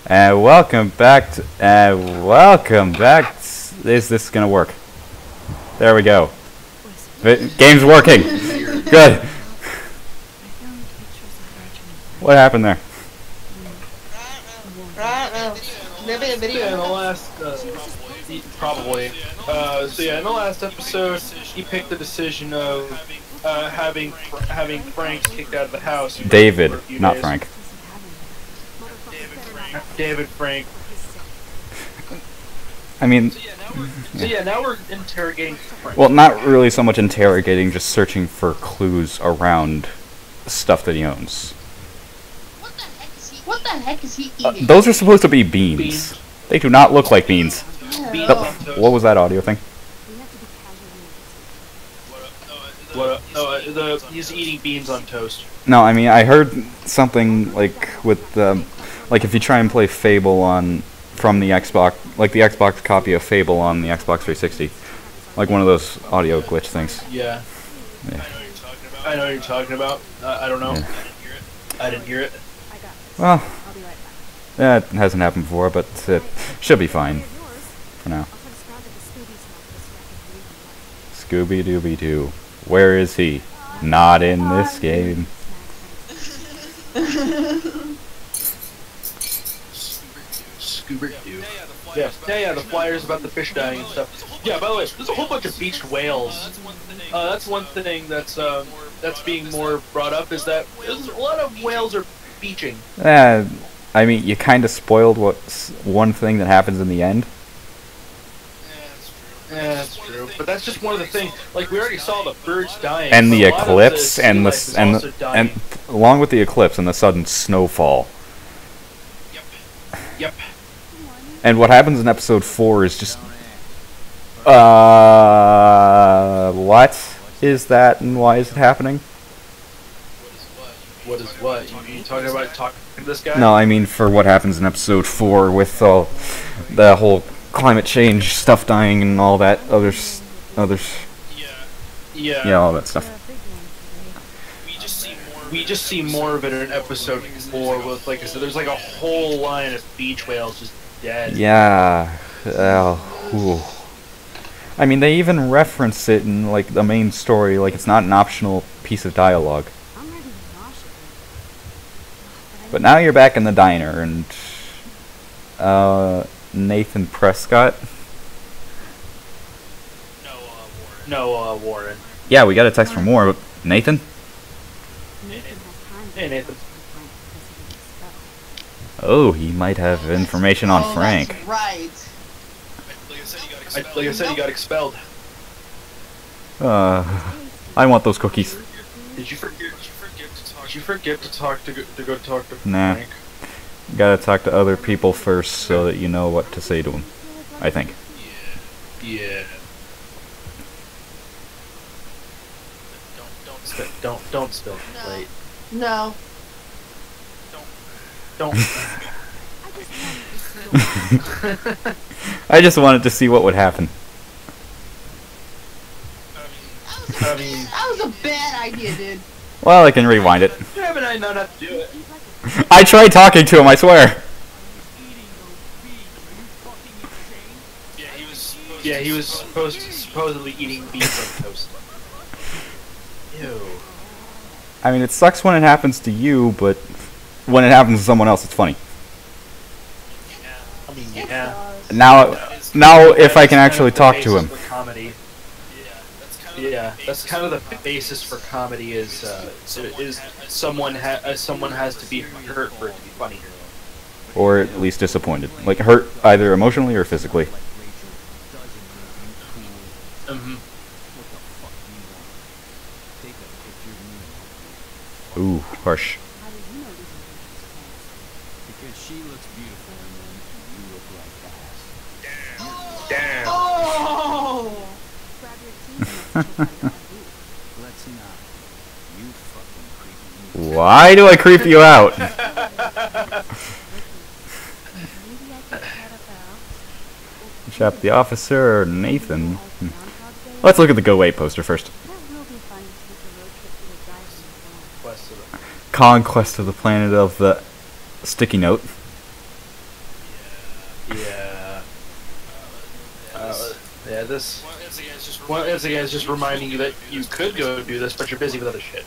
Welcome back to, welcome back. Is this gonna work? There we go. Game's working. Good. What happened there? Maybe a video. Yeah, in the last, probably. So yeah, in the last episode, he picked the decision of having Frank kicked out of the house. David, for a few not days. Frank. David Frank. I mean, So yeah, now we're interrogating Frank. well, not really so much interrogating, just searching for clues around stuff that he owns. What the heck is he eating? Those are supposed to be beans. Beans. They do not look like beans. Beans The- on toast. what was that audio thing? He's eating beans on toast. No, I mean, I heard something like with like if you try and play Fable on from the Xbox, like the Xbox copy of Fable on the Xbox 360, like one of those audio glitch things. Yeah. Yeah. I know what you're talking about. I don't know. Yeah. I didn't hear it. Well, yeah, it hasn't happened before, but it should be fine for now. Scooby-Dooby-Doo. Where is he? Not in this game. Scuba Doo. Yeah, the flyers about the fish dying and stuff. Yeah, by the way, there's a whole bunch of beached whales. That's one thing that's being more brought up, is that there's a lot of whales are beaching. I mean, you kind of spoiled what's one thing that happens in the end. Yeah, that's true. But that's just one of the things. Like, we already saw the birds dying. And the but a lot of eclipse sea and life is the also dying. along with the eclipse and the sudden snowfall. Yep. And what happens in episode 4 is just what is that and why is it happening? What is what? You talking about talking to this guy? No, I mean for what happens in episode 4 with all the whole climate change stuff dying and all that others Yeah. yeah, all that stuff. We just see more of it in episode 4 with, like I said, there's like a whole line of beach whales just dead. Yeah. Ooh. I mean, they even reference it in like the main story, like it's not an optional piece of dialogue. But now you're back in the diner, and Nathan Prescott. No, Warren. Yeah, we got a text from Warren. Nathan? Hey, Nathan. Oh, he might have information on Frank. That's right. Like I said, he got expelled. I want those cookies. Did you forget to talk to go talk to Nah. Frank? You gotta talk to other people first so that you know what to say to them. I think. Yeah. Don't spill the plate. No. Don't. I just wanted to see what would happen. I mean, That was a bad idea, dude. Well, I can rewind it. haven't I known how to do it? I tried talking to him, I swear. Yeah, he was supposedly eating beans on toast. Ew. I mean, it sucks when it happens to you, but when it happens to someone else, it's funny. I mean, yeah. Now, if I can actually talk to him. For comedy. Yeah, that's kind of the basis for comedy. Is someone has to be hurt for it to be funny. Or at least disappointed. Like, hurt either emotionally or physically. Mm-hmm. Ooh, harsh. Damn. Oh! Why do I creep you out? Chap the officer, Nathan. Let's look at the Go Away poster first. Conquest of the planet of the sticky note. this. Well, as the guy's just reminding you that you could go do this, but you're busy with other shit.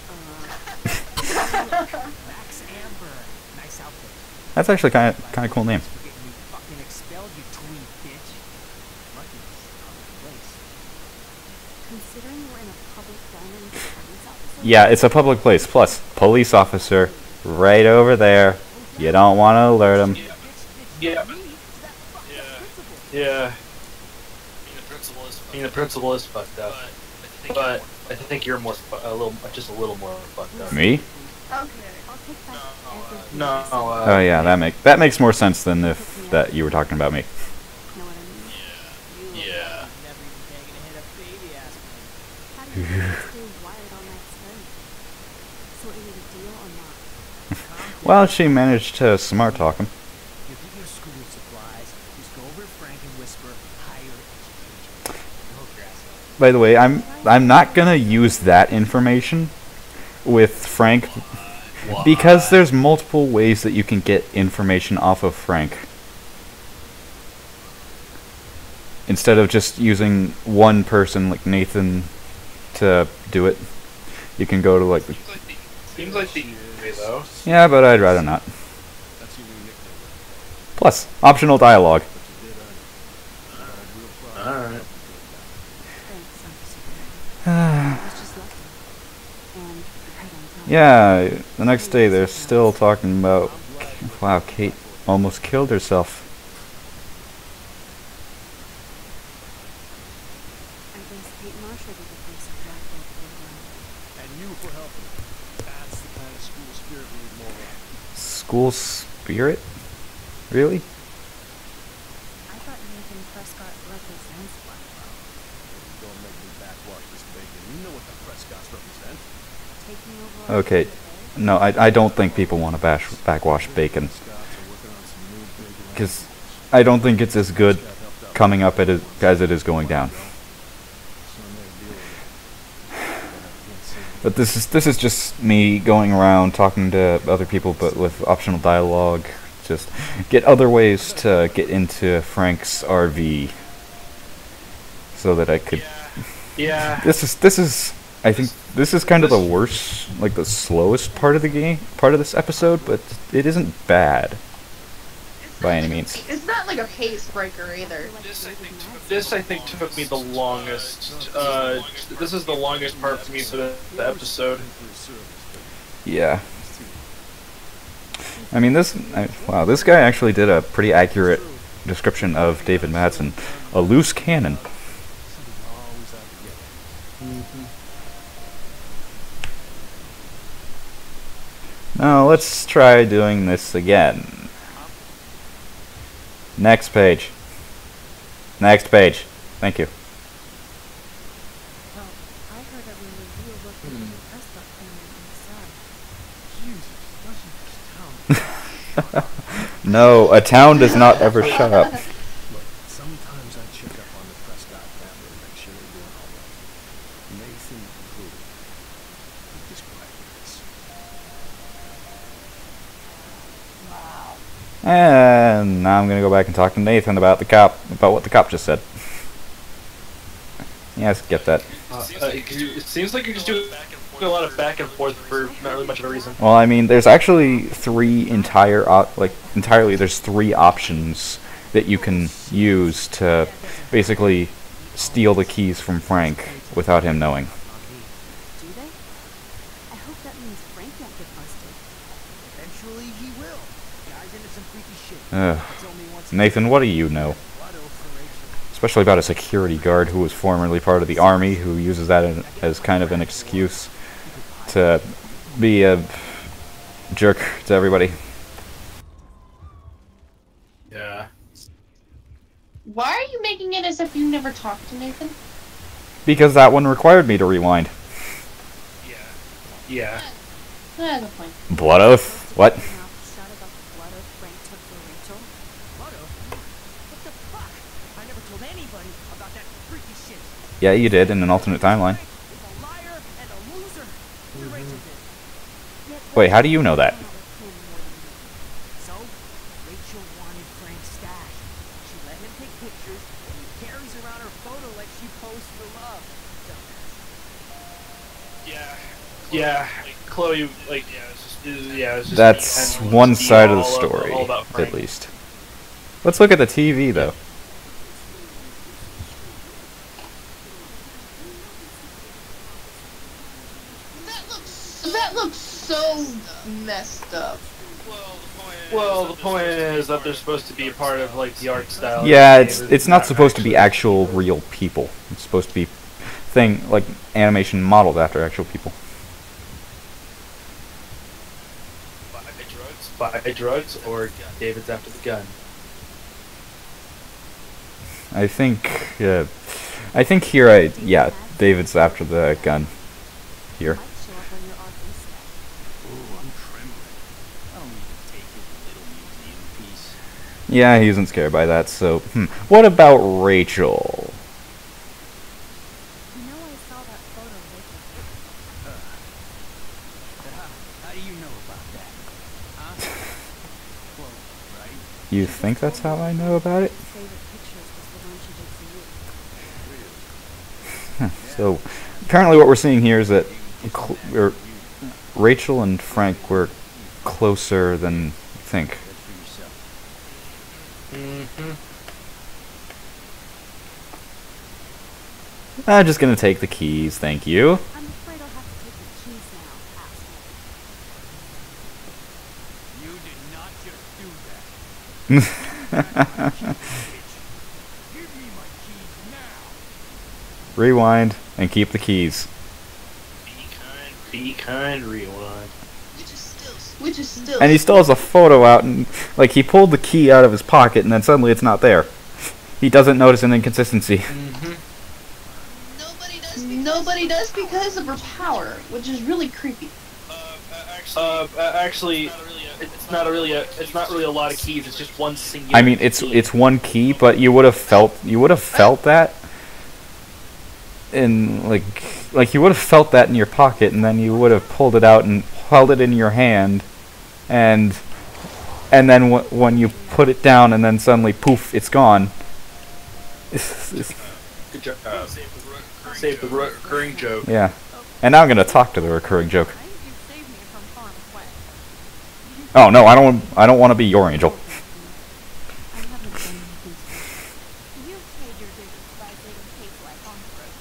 That's actually kind of cool name. Yeah, it's a public place. Plus, police officer right over there. You don't want to alert him. Yeah. Yeah. Being the principal is fucked up. But I think you're more just a little more fucked up. Me? No. Oh yeah, that makes more sense than if that you were talking about me. Yeah. Well, she managed to smart talk him. By the way, I'm not gonna use that information with Frank because there's multiple ways that you can get information off of Frank. Instead of just using one person like Nathan to do it, you can go to like the... Seems like the easy way though. Yeah, but I'd rather not. Plus, optional dialogue. Alright. Yeah, the next day they're still talking about, wow, Kate almost killed herself. School spirit? Really? Okay, no, I don't think people want to backwash Bacon. Because I don't think it's as good coming up as it is going down. But this is just me going around talking to other people, but with optional dialogue. Just get other ways to get into Frank's RV, so that I could. Yeah. This is. I think this is kind of the worst, like the slowest part of the game, part of this episode, but it isn't bad by any means. It's not like a pace breaker either. This I think took me the longest. This is the longest part for me for the episode. Yeah. I mean, wow, this guy actually did a pretty accurate description of David Madsen. A loose cannon. Now, let's try doing this again. Next page. Next page. Thank you. No, a town does not ever shut up. Sometimes I check up on the Prescott family and make sure they're doing all right. Nathan who? Describe this. And now I'm gonna go back and talk to Nathan about what the cop just said. Yes, get that. It seems like you're just doing a lot of back and forth for not really much of a reason. Well, I mean, there's actually there's three options that you can use to basically steal the keys from Frank without him knowing. Nathan, what do you know? Especially about a security guard who was formerly part of the army, who uses that as kind of an excuse to be a jerk to everybody. Yeah. Why are you making it as if you never talked to Nathan? Because that one required me to rewind. Yeah. No point. Blood oath? What? Yeah, you did in an alternate timeline. Wait, how do you know that? She let him take pictures, and he carries around her photo like she posed for love. Yeah, Chloe, like, it's just That's pretending one to be side of the all story, about Frank. at least. Let's look at the TV, though. That looks so messed up. Well, the point is that they're supposed to be a part of like the art style. Yeah, it's not supposed to be actual real people. It's supposed to be like animation modeled after actual people. Buy drugs, or David's after the gun. I think here, yeah, David's after the gun here. Might show up on your art instead. Oh, I'm trembling. I don't need to take his little museum piece. Yeah, he isn't scared by that, so, What about Rachel? You know I saw that photo later. How do you know about that? Huh? Well, right? You think that's how I know about it? Favorite pictures was the one she did for you. So, apparently what we're seeing here is that Rachel and Frank were closer than you think. Good for yourself. I'm just gonna take the keys, thank you. I'm afraid I'll have to take the keys now, asshole. You did not just do that. Give me my keys now. Rewind and keep the keys. Be kind, rewind. Which is still. And he still has a photo out, and like he pulled the key out of his pocket, and then suddenly it's not there. He doesn't notice an inconsistency. Nobody does because of her power, which is really creepy. Actually, it's not really a lot of keys. It's just one singular. I mean, it's one key, but you would have felt that in like you would have felt that in your pocket, and then you would have pulled it out and held it in your hand, and then when you put it down, and then suddenly poof, it's gone. Good job. Save the recurring joke. Yeah, and now I'm gonna talk to the recurring joke. Right? You saved me from harm's way. Oh no, I don't want to be your angel. I haven't done anything to you. You paid your dues by saving Kate's life on through.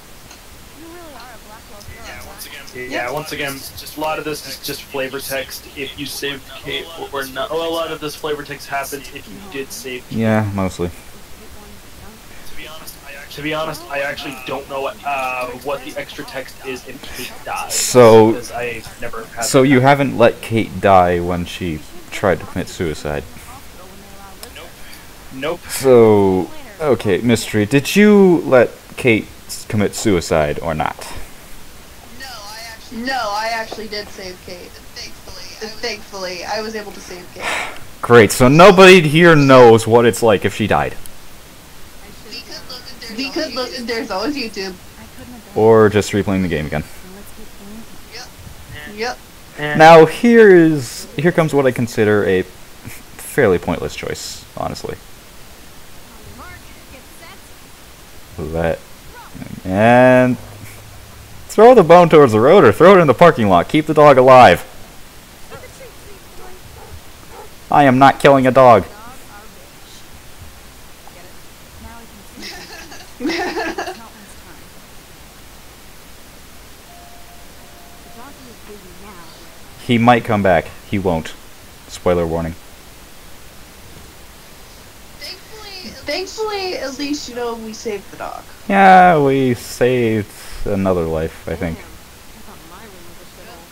You really are a Blackwell hero. Yeah, once again, a lot of this is just flavor text. If you saved Kate or not, well, a lot of this flavor text happens if you did save Kate. Yeah, mostly. To be honest, I actually don't know what the extra text is if Kate dies. So- because I never had So that you happen. haven't let Kate die when she tried to commit suicide. Nope. So, okay, Mystery, did you let Kate commit suicide or not? No, I actually did save Kate. Thankfully, I was able to save Kate. Great, so nobody here knows what it's like if she died. We could look. There's always YouTube. I couldn't have done Or just replaying the game again. it. So let's get going. Yep. Now, here comes what I consider a fairly pointless choice, honestly. Mark, get set. And throw the bone towards the road or throw it in the parking lot. Keep the dog alive. Look at treat, sweet boy. I am not killing a dog. Dogs are rich. Get it? Now we can see it's not one's time. The donkey is busy now. He might come back. He won't. Spoiler warning. Thankfully, at least we saved the dog. Yeah, we saved another life, I think. Damn, I thought my room was a shithole.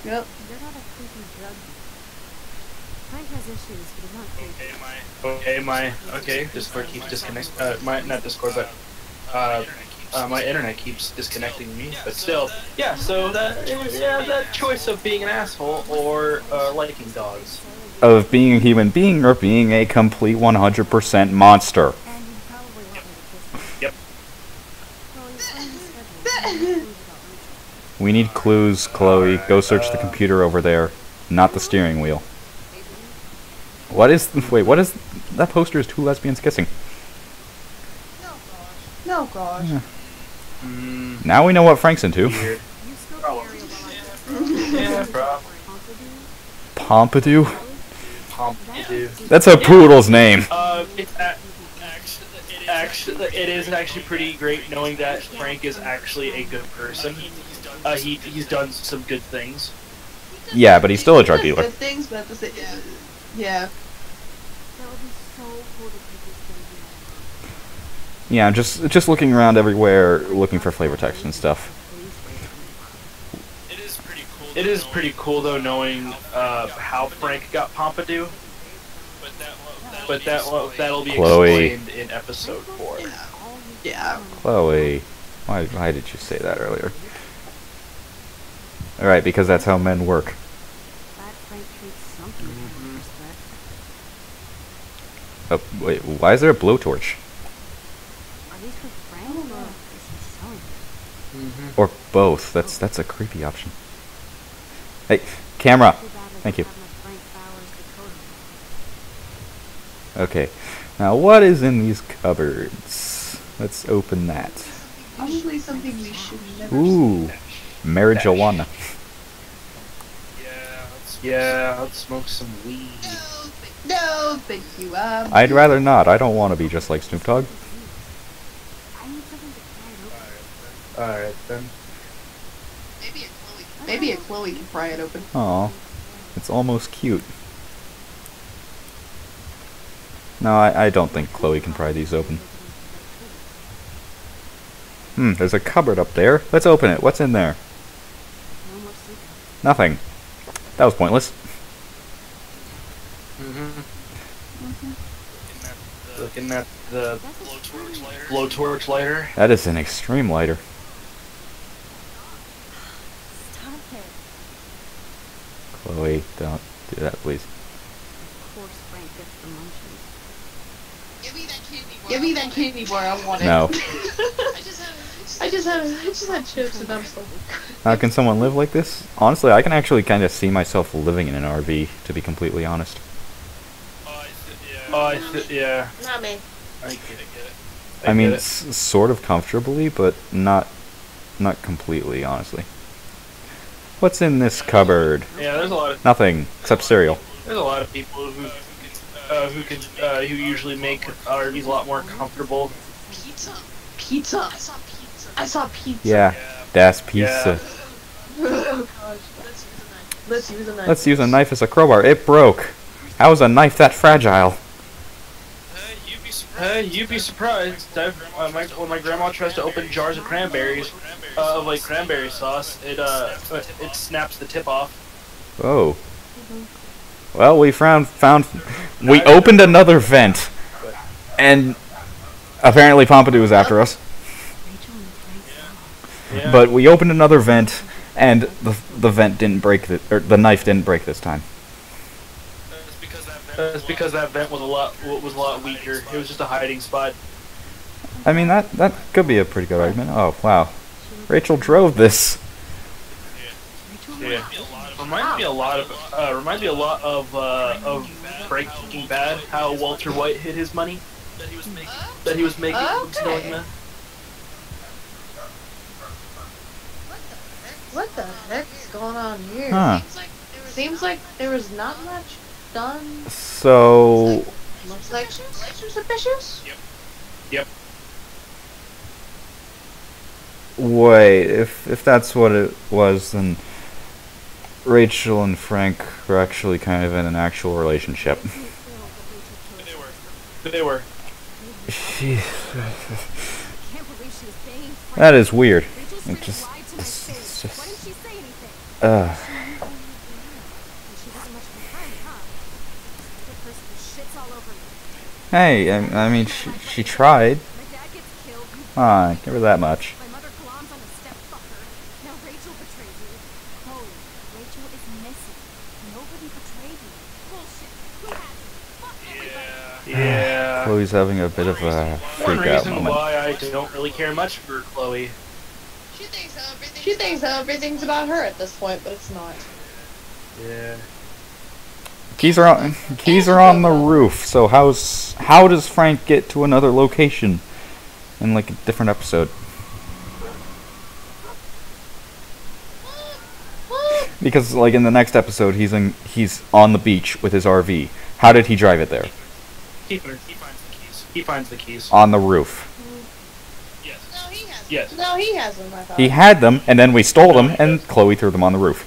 Yep. You're not a creepy drug dealer. Frank has issues, but he's not creepy. Okay, Discord keeps disconnecting. Not Discord, but my internet keeps disconnecting me. But still, yeah. So that choice of being an asshole or liking dogs. Of being a human being or being a complete 100% monster. And you probably want me to kiss him. Yep. Chloe, find the schedule and clues about Rachel. We need clues, Chloe. Go search the computer over there, not the steering wheel. What is... Wait, what is... That poster is two lesbians kissing. Oh gosh. Now we know what Frank's into. Weird. You scope the area while I'm Yeah, probably. Pompidou? Pompidou. That's a poodle's name. It is actually pretty great knowing that Frank is actually a good person. He's done some good things. Yeah, but he's still a drug dealer. Good things, but at the same, yeah. That would be so cool to take this thing. Yeah, I'm just looking around everywhere, looking for flavor text and stuff. It is pretty cool though knowing how Frank got Pompidou. But that'll be Chloe. explained in episode 4. Yeah. Chloe. Why did you say that earlier? Alright, because that's how men work. Glad Frank treats something with respect. Oh, wait, why is there a blowtorch? Are these for Frank or is he selling them? Or both. That's a creepy option. Hey, camera! Too bad I Thank you. don't have my Frank Bowers Dakota. Okay, now what is in these cupboards? Let's open that. Probably something we should never Ooh, marijuana. Yeah, let's smoke some weed. No, thank you. I'd rather not. I don't want to be just like Snoop Dogg. I need something to pry it open. Alright then. Maybe a Chloe can pry it open. Aw, it's almost cute. No, I don't think Chloe can pry these open. There's a cupboard up there. Let's open it. What's in there? No more secrets. Nothing. That was pointless. Looking at the blowtorch lighter. That is an extreme lighter. Stop it. Chloe, don't do that, please. Of course Frank gets the munchies. Give me that candy bar. I want it. No. I just had chips and I'm so. How can someone live like this? Honestly, I can actually kind of see myself living in an RV, to be completely honest. Yeah. Not me. I get it. I mean, get it. sort of comfortably, but not completely, honestly. What's in this cupboard? Yeah, there's a lot of Nothing, except cereal. people who usually make RVs a lot more comfortable. Pizza. I saw pizza. Yeah, das Pizza. Oh gosh. Let's use a knife. Let's use a knife as a crowbar. It broke. How is a knife that fragile? You'd be surprised. When my grandma tries to open jars of cranberries, of like cranberry sauce, it snaps the tip off. Oh. Well, we we opened another vent, and apparently Pompidou was after us. Rachel and Frank. Yeah. But we opened another vent, and the vent didn't break the knife didn't break this time. That's because that vent was a lot weaker. It was just a hiding spot. I mean that could be a pretty good argument. Oh wow, Rachel drove this. Yeah. Reminds me a lot of Breaking Bad. How Walter White hid his money that he was making from stealing meth. What the heck's going on here? Huh. Seems like there was not much done. So Looks like suspicious. Yep. wait, if that's what it was, then Rachel and Frank were actually kind of in an actual relationship. They were. Jeez. Can't believe she was banging Frank. That is weird. Rachel It straight just, lied to his it's face. just, Why didn't she say anything? uh, She wasn't much of a friend, huh? Good person who shits all over me. hey, I mean, she tried. My dad gets killed. Ah, give her that much. My mother gloms on a stepfucker. Now Rachel betrays me. Chloe, Rachel is missing. Nobody betrayed me. Bullshit. Who has it? Fuck everybody. Yeah. Chloe's having a bit of a One freak out reason moment. why I don't really care much for Chloe. She thinks everything's about her at this point, but it's not. Yeah. Keys are on the roof. So how does Frank get to another location? in like a different episode. Because like in the next episode, he's on the beach with his RV. How did he drive it there? He finds the keys. He finds the keys. On the roof. Yes. No, he has. Yes. No, he has them. I thought. He had them, and then we stole them, and Chloe threw them on the roof.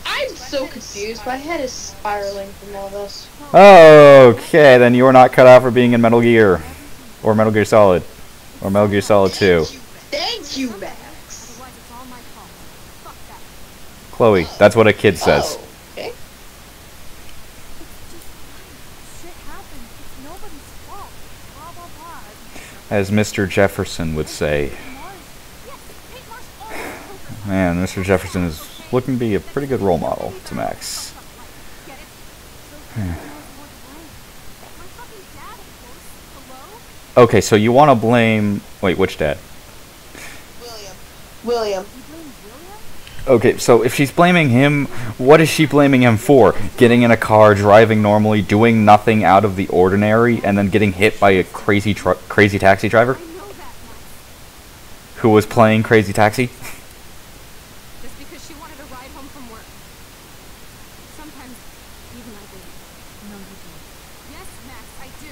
I'm so confused. My head is spiraling from all this. Okay, then you are not cut out for being in Metal Gear. Or Metal Gear Solid. Or Metal Gear Solid 2. Thank you, Max. Otherwise, it's all my fault. Fuck that. Chloe, that's what a kid says. Oh, okay. It's just fine. Shit happens. It's nobody's fault. Blah, blah, blah. As Mr. Jefferson would say. Mars. Yes, Kate Mars always Man, Mr. Jefferson is looking to be a pretty good role model to Max. Get it? So who knows what way? My fucking dad, of course. Hello? Okay, so you want to blame... Wait, which dad? William. You blame William? Okay, so if she's blaming him, what is she blaming him for? Getting in a car, driving normally, doing nothing out of the ordinary, and then getting hit by a crazy taxi driver? I know that, Max. Who was playing Crazy Taxi? Just because she wanted a ride home from work. Sometimes, even I do. No, you don't. Yes, Max, I do.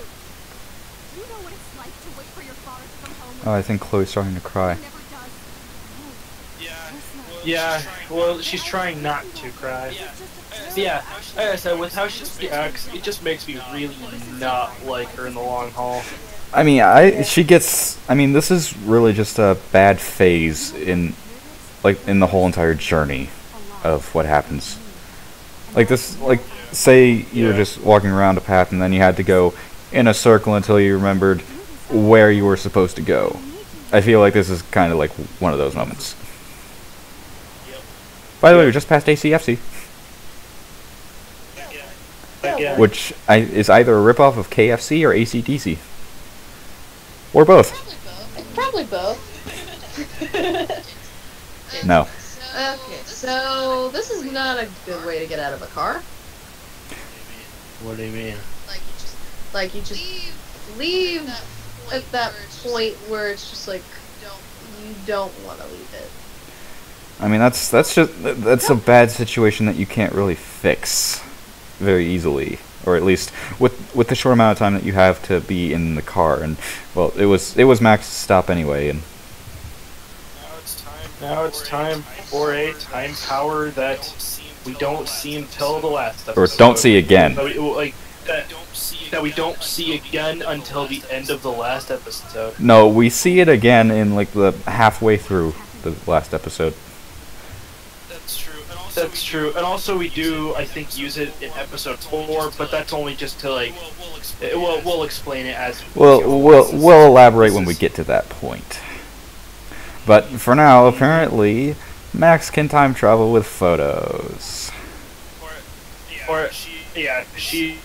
Do you know what it's like to wait for your father to come home? Oh, I think Chloe's starting to cry. He never does. No. Yeah. Well, she's trying not to cry. Yeah. Like I said, with how she acts, it just makes me really not like her in the long haul. I mean, this is really just a bad phase in the whole entire journey of what happens. Like this, like, say you were just walking around a path and then you had to go in a circle until you remembered where you were supposed to go. I feel like this is kind of like one of those moments. By the way, we're just past ACFC, Yeah. which is either a ripoff of KFC or ACDC. Or both. Probably both. No. Okay, so this is not a good way to get out of a car. What do you mean? Like you just leave at that point where it's just like you don't want to leave it. I mean, that's a bad situation that you can't really fix very easily, or at least with the short amount of time that you have to be in the car. And well, it was Max's stop anyway. And Now it's time for a time power that we don't see until the last episode. or don't see again. That we don't see again until the end of the last episode. No, we see it again in like the halfway through the last episode. That's true, and also we do, I think, use it in episode 4, but that's only just to like, we'll explain it as. We'll elaborate when we get to that point. But for now, apparently, Max can time travel with photos. Or yeah, she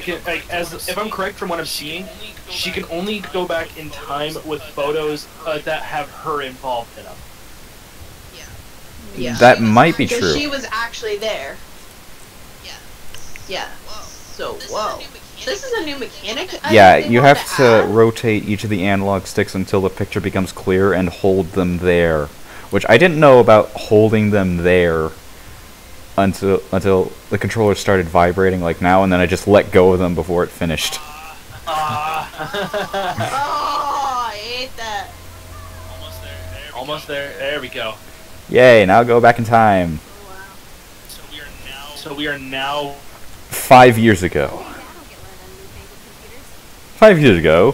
can, like, as if I'm correct from what I'm seeing, she can only go back in time with photos that have her involved in them. Yeah. That might be Because true. she was actually there. Yeah. So, whoa. This is a new mechanic? Yeah, you have to rotate each of the analog sticks until the picture becomes clear and hold them there. Which I didn't know about holding them there until the controller started vibrating like now, and then I just let go of them before it finished. Oh, I hate that. Almost there. There we go. Yay, now go back in time. So we are now 5 years ago. That'll get rid of newfangled computers. 5 years ago. I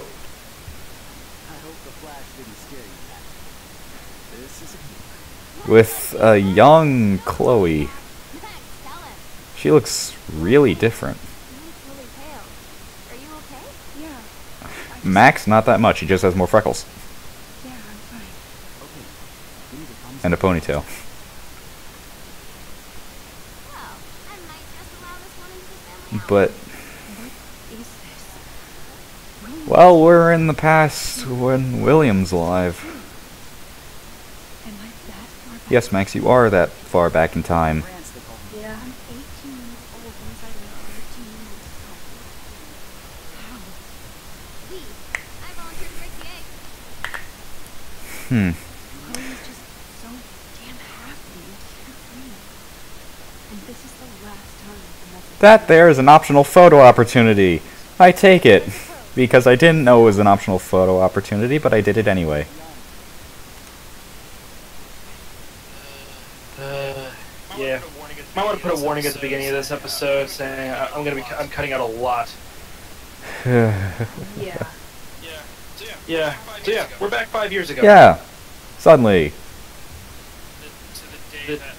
hope the flash didn't scare you, Pat. This is a keeper. With a young Chloe. Max, tell us. She looks really different. You look really pale. Are you okay? Yeah. Max, not that much. He just has more freckles. Yeah, I'm fine. Okay. We need to calm And a ponytail. Well, I might just allow this one into the family. But, What is this? well, we're in the past when William's alive. Am I that far back? Yes, Max, you are that far back in time. France, they call me. Yeah. I'm 18 years old once I was 13 years old. How? Chloe is just so damn happy and carefree. And this is the last time the message. That there is an optional photo opportunity. I take it. Because I didn't know it was an optional photo opportunity, but I did it anyway. Yeah. Might want to put a warning at the beginning of this episode saying I'm cutting out a lot. Yeah. Yeah. So yeah, we're back 5 years ago. Yeah. Suddenly.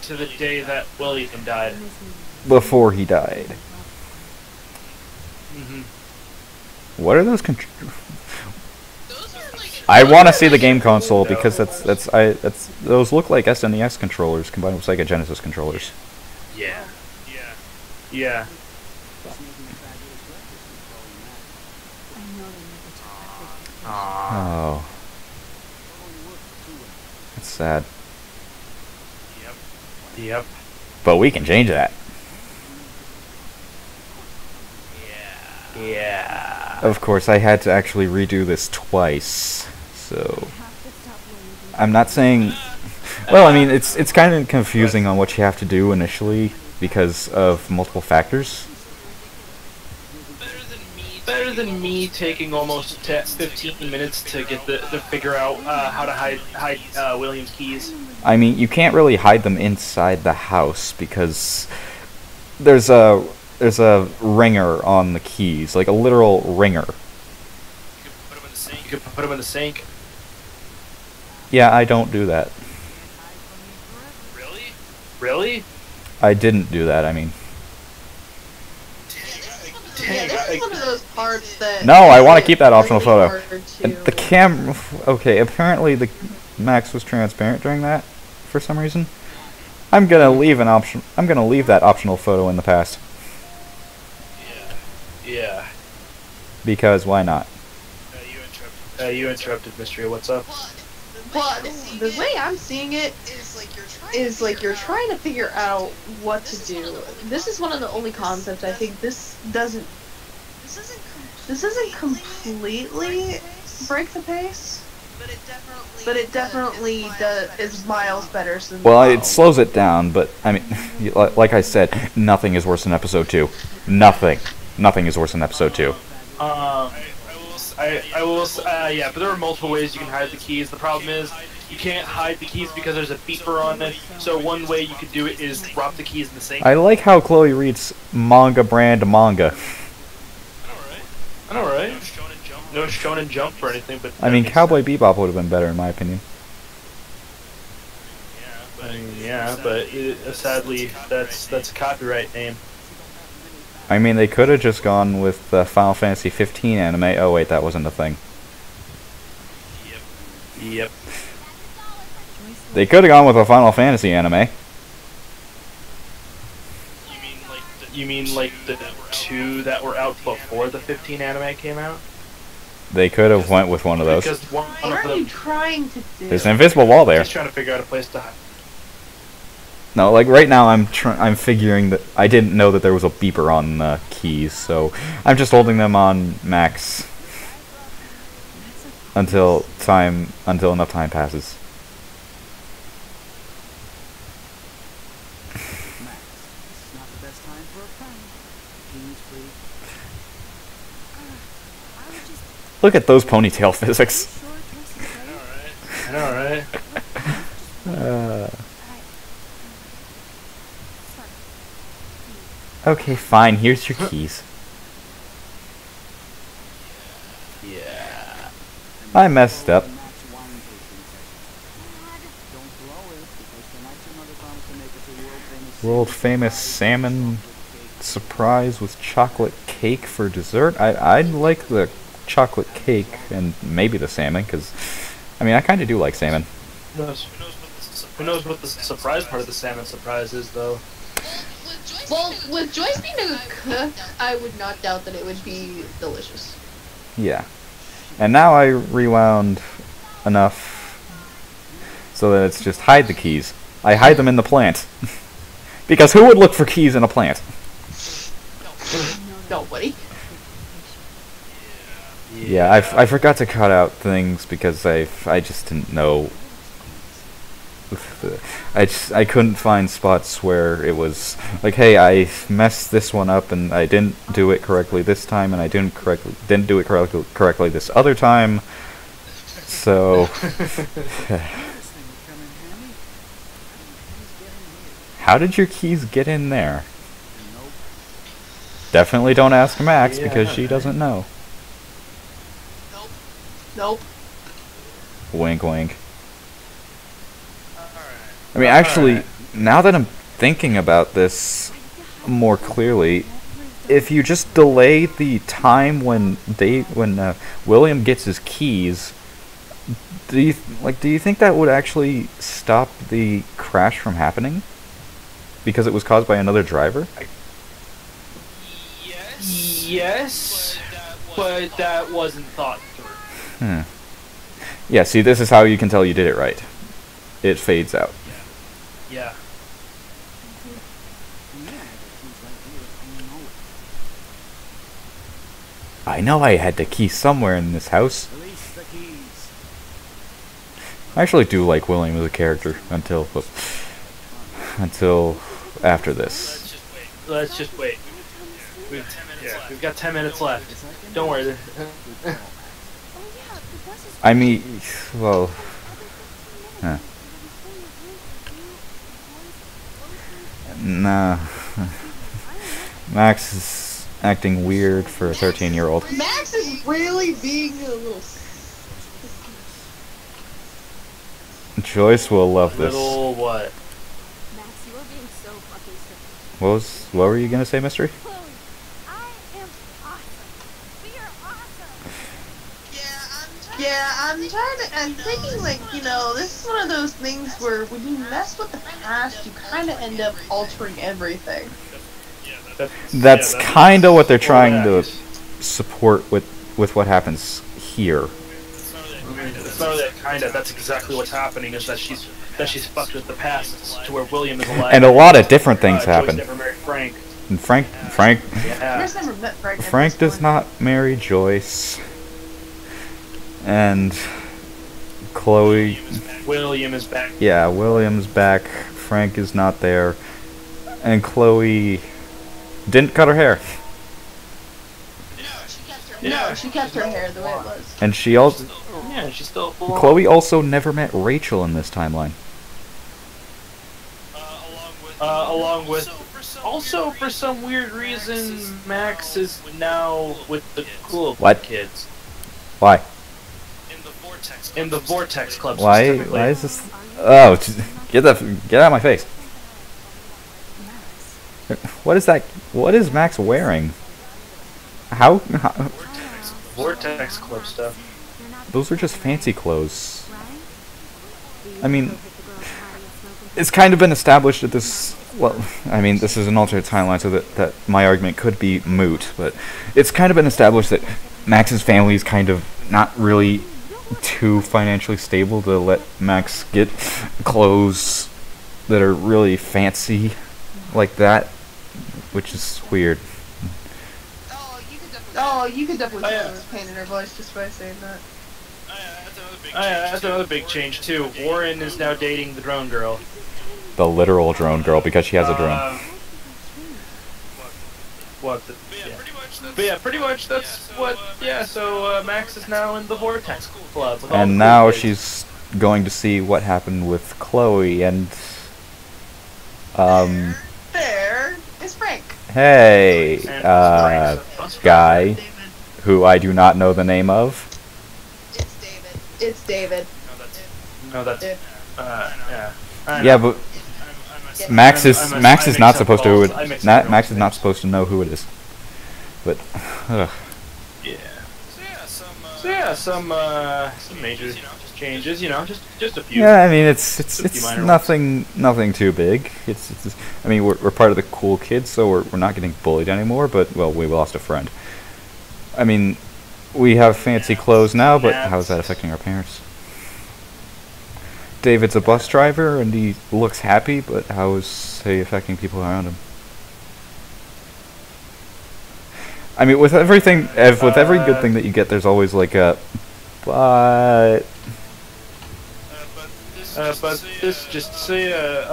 To the day that William died. Before he died. Mm-hmm. What are those I want to see the game console because those look like SNES controllers combined with Sega Genesis controllers. Yeah. Yeah. Oh. That's sad. Yep. But we can change that. Yeah. Of course, I had to actually redo this twice, so I'm not saying. Well, I mean, it's kind of confusing on what you have to do initially because of multiple factors. Better than me taking almost 15 minutes to get to figure out how to hide William's keys. I mean, you can't really hide them inside the house because there's a ringer on the keys, like a literal ringer. You could put them in the sink. Yeah, I don't do that. Really? I didn't do that, I mean. Yeah, this is one of those parts that... No, I want to keep that optional really photo. hard And to- the camera... Okay, apparently the Max was transparent during that, for some reason. I'm gonna leave that optional photo in the past. Yeah. Because why not? You interrupted, Mystery. What's up? But the way I'm seeing it is like you're trying to figure out what to do. This is one of the only concepts I think this doesn't completely break the pace, but it definitely is miles better than. Well, it slows it down, but, I mean, like I said, nothing is worse than episode 2. Nothing. Nothing is worse than episode 2. Yeah, but there are multiple ways you can hide the keys. The problem is, you can't hide the keys because there's a beeper on it, so one way you could do it is drop the keys in the sink. I like how Chloe reads manga brand manga. I know, right? No Shonen Jump or anything, but... I mean, Cowboy Bebop would have been better in my opinion. Yeah, but sadly, that's a copyright name. I mean, they could have just gone with the Final Fantasy 15 anime. Oh wait, that wasn't a thing. Yep. They could have gone with a Final Fantasy anime. You mean like the two that were out before the 15 anime came out? They could have went with one of those. Because one What of are you them... trying to do? There's an invisible wall there. Just trying to figure out a place to hide. No, like right now I'm figuring that I didn't know that there was a beeper on the keys, so I'm just holding them on max until enough time passes. Look at those ponytail physics. I know, right? Okay, fine. Here's your keys. Yeah. I messed up. World famous salmon surprise with chocolate cake for dessert. I'd like the chocolate cake and maybe the salmon, because I mean I kind of do like salmon. Who knows what the surprise part of the salmon surprise is, though? Well, with Joyce being a cook, I would not doubt that it would be delicious. Yeah. And now I rewound enough so that it's just hide the keys. I hide them in the plant. Because who would look for keys in a plant? Nobody. Yeah, I forgot to cut out things because I just didn't know. I couldn't find spots where it was like, hey, I messed this one up and I didn't do it correctly this time, and I didn't do it correctly this other time. So how did your keys get in there? Definitely don't ask Max because she doesn't know. Nope. Wink, wink. I mean, actually, now that I'm thinking about this more clearly, if you just delay the time when William gets his keys, do you think that would actually stop the crash from happening? Because it was caused by another driver? Yes, but that wasn't thought through. Yeah, see, this is how you can tell you did it right. It fades out. Yeah. I know I had the key somewhere in this house. I actually do like William as a character until after this. Let's just wait. We've got 10 minutes left. Don't worry. I mean, well, nah. Max is acting weird for a 13-year-old. Max is really being a little. Joyce will love this. Little what? Max, you are being so fucking sick. What were you gonna say, Mystery? Chloe, I am awesome. We are awesome. Yeah, I'm thinking, like, you know, this is one of those things where when you mess with the past, you kind of end up altering everything. That's kind of what they're trying to support with what happens here. It's not that kind of. That's exactly what's happening. Is that she's fucked with the past to where William is alive. And a lot of different things happen. Joyce never married Frank. And Frank Yeah. I've never met Frank. Frank does not marry Joyce. And Chloe. William is back. Yeah, William's back. Frank is not there. And Chloe didn't cut her hair. No, she kept her hair the way it was. And she also. Yeah, she's still. Chloe also never met Rachel in this timeline. Along with. Also, for some weird reason, Max is now with the cool kids. Why? In the Vortex Club. Why is this? Oh, get out of my face! What is that? What is Max wearing? How? Vortex Club stuff. Those are just fancy clothes. I mean, it's kind of been established that this. Well, I mean, this is an alternate timeline, so that my argument could be moot. But it's kind of been established that Max's family is kind of not really too financially stable to let Max get clothes that are really fancy like that, which is weird. Oh, you could definitely tell there was pain in her voice just by saying that. That's another big change too. Warren is now dating the drone girl. The literal drone girl, because she has a drone. But yeah, pretty much that's what. Yeah, so Max is now in the Vortex Club. And now she's going to see what happened with Chloe and There is Frank. Hey, guy, who I do not know the name of. It's David. No, that's yeah. Yeah, but Max is not supposed to. Max is not supposed to know who it is. But yeah. So yeah, some major changes. You know, just a few. Yeah, I mean it's nothing too big. It's I mean we're part of the cool kids, so we're not getting bullied anymore. But well, we lost a friend. I mean, we have fancy clothes now, but how is that affecting our parents? David's a bus driver and he looks happy, but how is he affecting people around him? I mean, with every good thing that you get, there's always like a, but. But this just to say, yeah.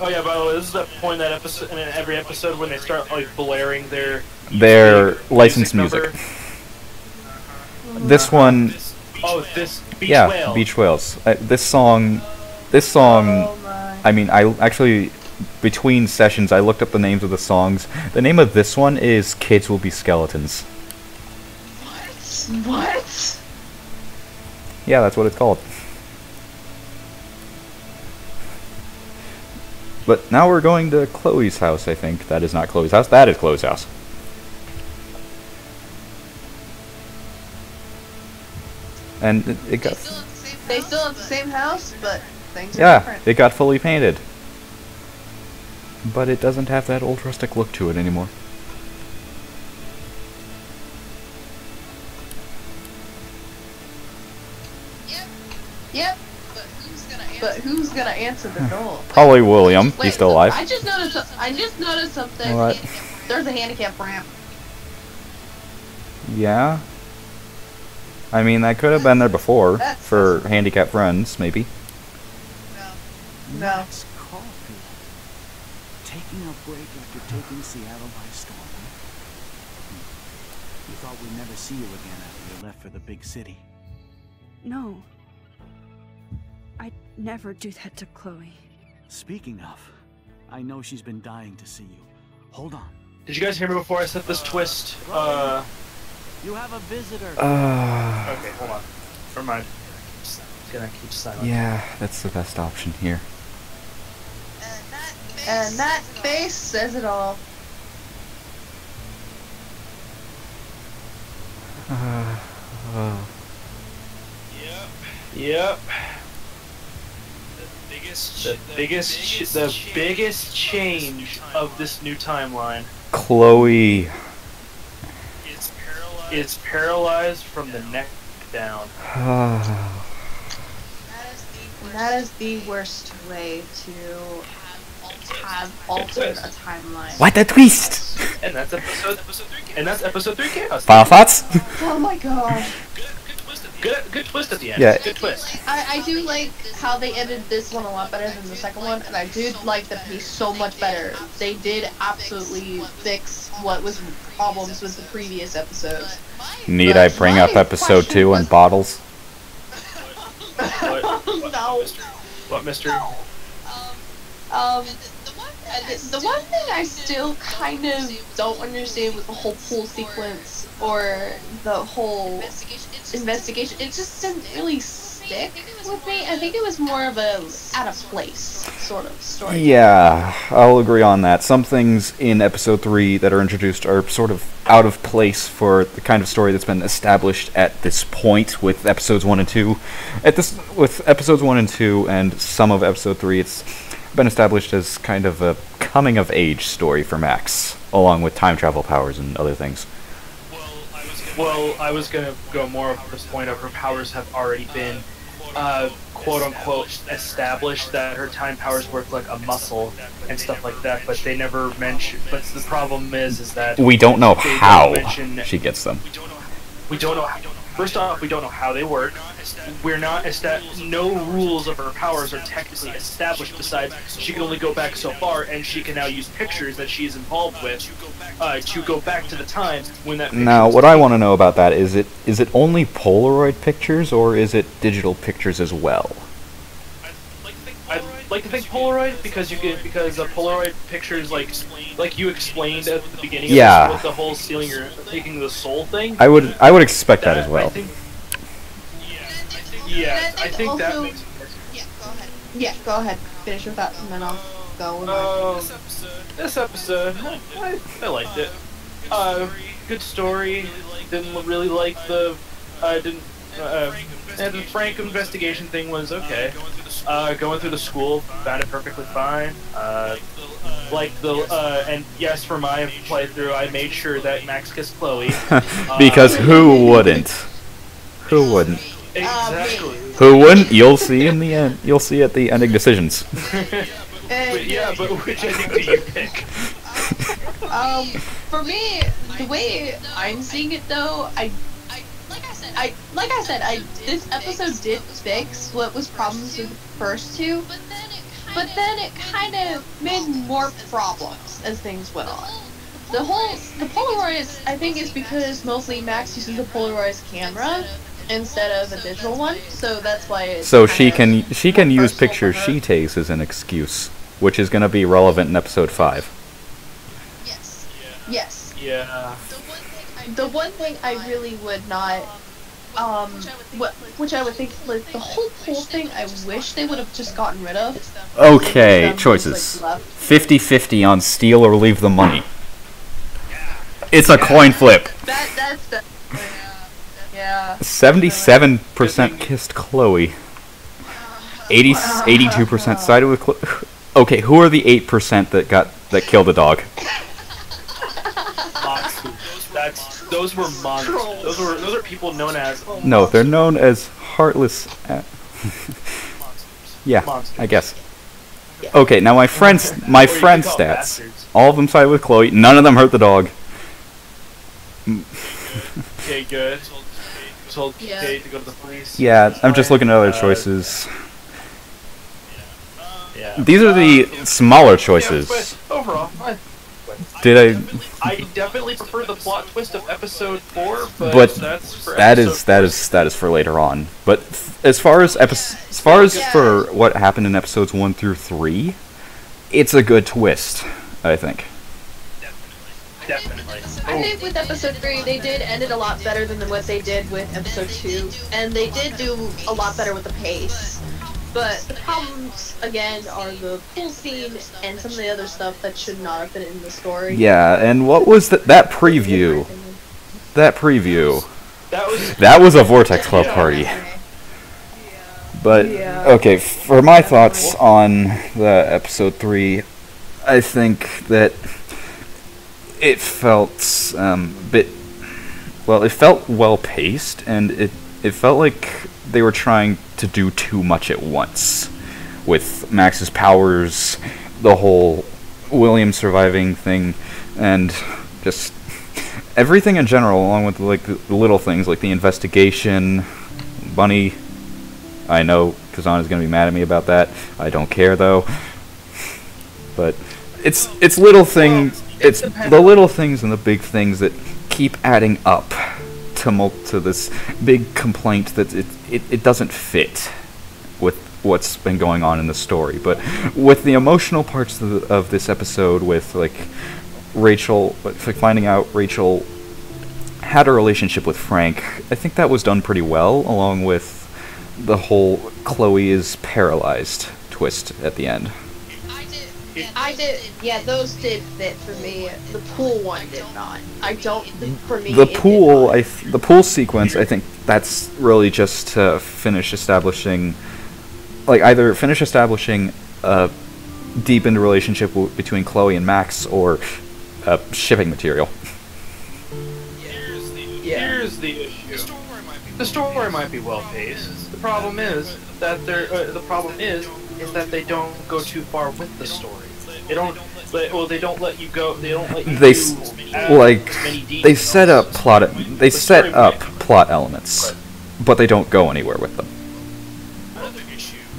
Oh yeah. By the way, this is the point in that episode, in every episode, when they start like blaring their licensed music. This one. Oh, this Beach yeah, Whale. Beach Whales. This song. I mean, I actually, between sessions, I looked up the names of the songs. The name of this one is "Kids Will Be Skeletons." What? Yeah, that's what it's called. But now we're going to Chloe's house, I think. That is not Chloe's house. That is Chloe's house. And it got... They still have the same house, but things are different. Yeah, it got fully painted. But it doesn't have that old rustic look to it anymore. Yep. But who's gonna answer the door? Probably William. Wait, He's still alive. I just noticed something. What? There's a handicap ramp. Yeah. I mean, that could have been there before That's for handicapped friends, maybe. No. Max Coffee. Taking a break after taking Seattle by storm. You thought we'd never see you again after you left for the big city. No. I'd never do that to Chloe. Speaking of, I know she's been dying to see you. Hold on. Did you guys hear me before I said this twist? You have a visitor. Okay, hold on. Never mind. Just gonna keep silent. Yeah, that's the best option here. And that face says it all. Yep. The biggest change of this new timeline Chloe. is paralyzed from the neck down. That is the worst way to have altered a timeline. What a twist! And that's episode 3 chaos. Final thoughts? Oh my god. Good twist at the end. Yeah. Good twist. I do like how they ended this one a lot better than the second one, and I did like the pace so much better. They did absolutely fix what was problems with the previous episodes. Need I bring up episode 2 and bottles? No. What, Mister? The one thing I still kind of don't understand with the whole pool sequence or the whole investigation, it just didn't really stick with me. I think it was more of a out of place sort of story. Yeah, I'll agree on that. Some things in episode 3 that are introduced are sort of out of place for the kind of story that's been established at this point with episodes 1 and 2. With episodes 1 and 2 and some of episode 3, it's been established as kind of a coming-of-age story for Max, along with time travel powers and other things. Well, I was gonna go more of this point of her powers have already been, quote-unquote, established, that her time powers work like a muscle and stuff like that, but they never mention. But the problem is that We don't know they how don't mention, she gets them. we don't know. First off, we don't know how they work. We're not no rules of her powers are technically established. Besides, she can only go back so far, and she can now use pictures that she is involved with to go back to the time when that. Now, what I want to know about that is it only Polaroid pictures, or is it digital pictures as well? I'd like to think Polaroid because Polaroid pictures like you explained at the beginning. Yeah. Of this, with the whole stealing your taking the soul thing. I would expect that as well. I think that also, makes Yeah, go ahead. Finish your thoughts and then I'll go with mine. This episode, I liked it. Good story. Didn't really like the. And the Frank investigation thing was okay. Going through the school, found it perfectly fine. And yes, for my playthrough, I made sure that Max kissed Chloe. Because who wouldn't? Who wouldn't? Exactly. Who wouldn't? You'll see in the end. You'll see at the ending decisions. But which ending do you pick? For me, the way I'm seeing it though, like I said, this episode did fix what was problems with the first two, but then it kind of made more problems as things went on. The Polaroids, I think, is because mostly Max uses a Polaroid camera instead of a digital one, so that's why it's So she can use personal pictures for her. she takes as an excuse, which is going to be relevant in episode 5. Yes. Yeah. The one thing I really would not, which I would think, like, the whole pool thing, I wish they would have just gotten rid of. Okay, Like, choices. left. 50-50 on steal or leave the money. It's a coin flip. That's the, yeah. 77% kissed Chloe. 82% sided with Chloe. Okay, who are the 8% that killed the dog? Those were monsters. Those are people known as No, they're known as heartless. Yeah, monsters. I guess. Okay, now my friends' Or you could call them stats. bastards. All of them sided with Chloe. None of them hurt the dog. Okay, good. Told Yeah. Kate to go to the police. Yeah, I'm just looking at other choices. Yeah. These are the smaller Yeah, choices. but overall, Did I definitely prefer the plot twist of episode 4, but, But that's for that episode is for later on. But as far as for what happened in episodes 1 through 3, it's a good twist, I think. Definitely. I think with episode 3, they did end it a lot better than what they did with episode 2, and they did do a lot better with the pace. But the problems, again, are the pool scene and some of the other stuff that should not have been in the story. Yeah, and what was that preview? That preview. That was That was a Vortex Club party. But okay, for my thoughts on the episode 3, I think that it felt it felt well paced, and it felt like they were trying to do too much at once with Max's powers, the whole William surviving thing, and just everything in general, along with like the little things like the investigation. Bunny, I know Kazana's gonna be mad at me about that. I don't care though. But it's little things. It's the little things and the big things that keep adding up to this big complaint that it doesn't fit with what's been going on in the story. But with the emotional parts of this episode, with like Rachel, like finding out Rachel had a relationship with Frank, I think that was done pretty well, along with the whole Chloe is paralyzed twist at the end. Yeah, those did fit for me. The pool one did not. I don't, for me, The it did pool, not. the pool sequence, I think that's really just to finish establishing, like either finish establishing a deepened relationship between Chloe and Max, or shipping material. Here's the issue. The story might be well paced. The problem is that that they don't go too far with the story. They don't. They don't let you go. They don't let you. They add like many details. they set up plot. They set story up might- plot elements, but they don't go anywhere with them.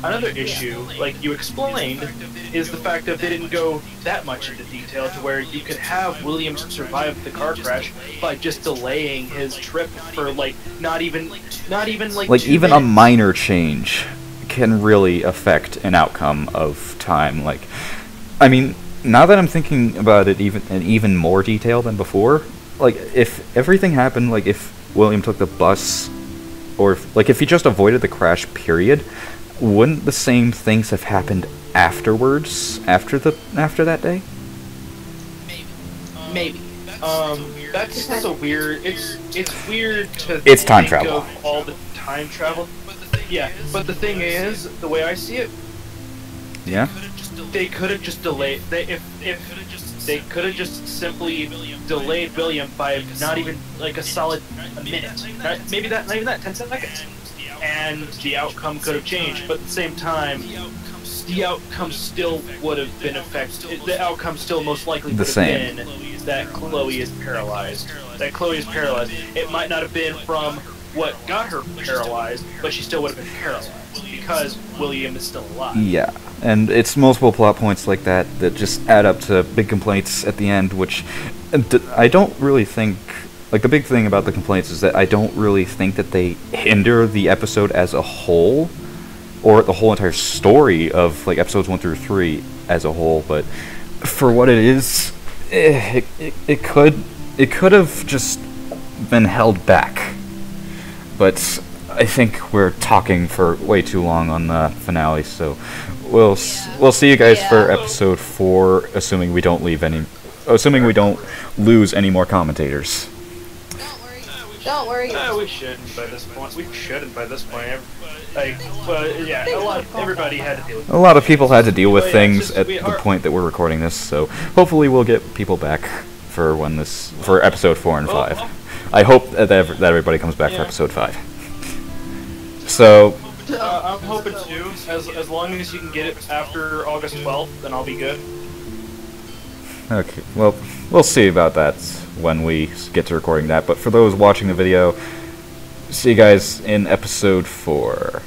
Another issue, like you explained, is the fact that they didn't go that much into detail to where you could have Williams survive the car crash by just delaying his trip for like not even like 2 Even a minutes. minor change can really affect an outcome of time. Like, I mean, now that I'm thinking about it in even more detail than before, like if everything happened, like if William took the bus, or if he just avoided the crash, period, wouldn't the same things have happened afterwards, after that day? Maybe. That's a weird. It's weird to. It's time think travel. Of all the time travel. Yeah, but the thing is, the way I see it, Yeah. they could have just delayed. If they could have just simply delayed William by not even like a solid minute, not even that 10 seconds, and the outcome could have changed. But at the same time, the outcome still would have been affected. The outcome still most likely The would have same. been that Chloe is paralyzed. That Chloe is paralyzed. It might not have been from what got her paralyzed, but she still would have been paralyzed because William is still alive. Yeah, and it's multiple plot points like that that just add up to big complaints at the end, which I don't really think... Like, the big thing about the complaints is that I don't really think that they hinder the episode as a whole, or the whole entire story of, like, episodes 1 through 3 as a whole, but for what it is, it could have just been held back. But I think we're talking for way too long on the finale, so we'll see you guys for episode 4, assuming we don't lose any more commentators. Don't worry. We shouldn't by this point. Everybody had to deal with it. A lot of people had to deal with things at the point that we're recording this, so hopefully we'll get people back for episode 4 and 5. I hope that everybody comes back for episode 5. So... I'm hoping to. As long as you can get it after August 12th, then I'll be good. Okay, well, we'll see about that when we get to recording that, but for those watching the video, see you guys in episode 4.